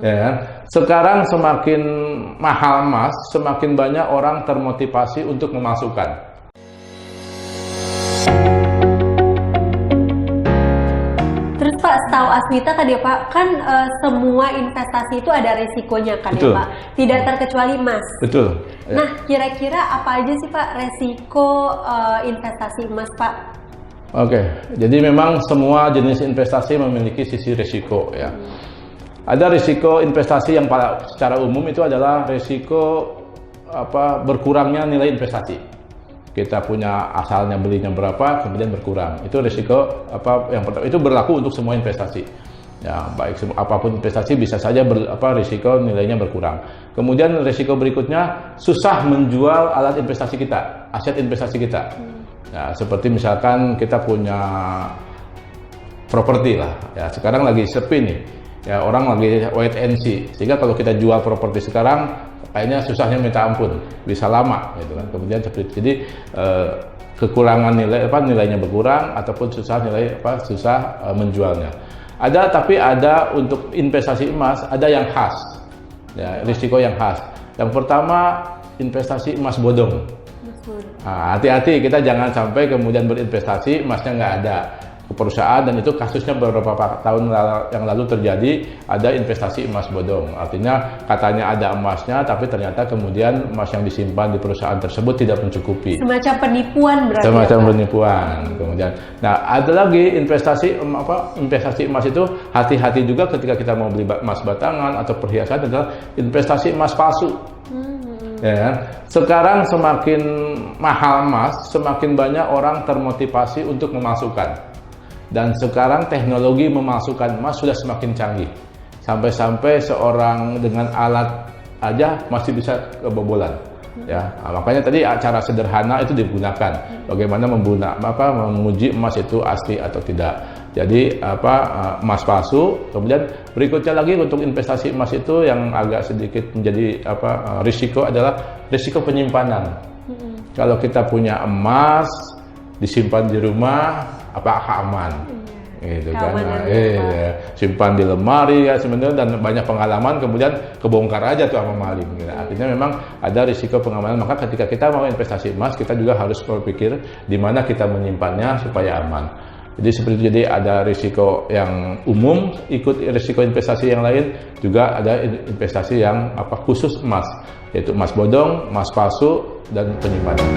Ya kan? Sekarang semakin mahal emas, semakin banyak orang termotivasi untuk memasukkan. Terus Pak, setahu Asmita tadi ya Pak, kan semua investasi itu ada resikonya kan. Betul. Ya Pak? Tidak terkecuali emas. Betul. Nah, kira-kira apa aja sih Pak resiko investasi emas Pak? Oke, jadi memang semua jenis investasi memiliki sisi risiko ya. Ada risiko investasi yang secara umum itu adalah risiko berkurangnya nilai investasi. Kita punya asalnya belinya berapa, kemudian berkurang. Itu risiko yang pertama. Itu berlaku untuk semua investasi. Ya, baik apapun investasi bisa saja risiko nilainya berkurang. Kemudian risiko berikutnya susah menjual alat investasi kita, aset investasi kita. Ya, seperti misalkan kita punya properti lah. Ya, sekarang lagi sepi nih. Ya, orang lagi wait and see, sehingga kalau kita jual properti sekarang kayaknya susahnya minta ampun, bisa lama gitu kan. Kemudian jadi kekurangan nilainya berkurang ataupun susah menjualnya. Tapi ada untuk investasi emas ada yang khas, ya, risiko yang khas. Yang pertama investasi emas bodong. Nah, hati-hati, kita jangan sampai kemudian berinvestasi emasnya nggak ada ke perusahaan, dan itu kasusnya beberapa tahun yang lalu terjadi. Ada investasi emas bodong, artinya katanya ada emasnya tapi ternyata kemudian emas yang disimpan di perusahaan tersebut tidak mencukupi. Semacam penipuan berarti. Semacam penipuan. Kemudian, nah ada lagi investasi emas itu hati-hati juga ketika kita mau beli emas batangan atau perhiasan, adalah investasi emas palsu. Ya kan? Sekarang semakin mahal emas, semakin banyak orang termotivasi untuk memasukkan. Dan sekarang teknologi memasukkan emas sudah semakin canggih. Sampai-sampai seorang dengan alat aja masih bisa kebobolan. Ya, makanya tadi cara sederhana itu digunakan. Bagaimana menguji emas itu asli atau tidak. Jadi emas palsu. Kemudian berikutnya lagi untuk investasi emas itu yang agak sedikit menjadi risiko adalah risiko penyimpanan. Kalau kita punya emas disimpan di rumah, apakah aman? Gitu kan? Simpan di lemari ya sebenarnya, dan banyak pengalaman kemudian kebongkar aja tuh sama maling. Gitu. Artinya memang ada risiko pengamanan. Maka ketika kita mau investasi emas, kita juga harus berpikir di mana kita menyimpannya supaya aman. Jadi seperti itu. Jadi ada risiko yang umum, ikut risiko investasi yang lain, juga ada investasi yang khusus emas, yaitu emas bodong, emas palsu, dan penyimpanan.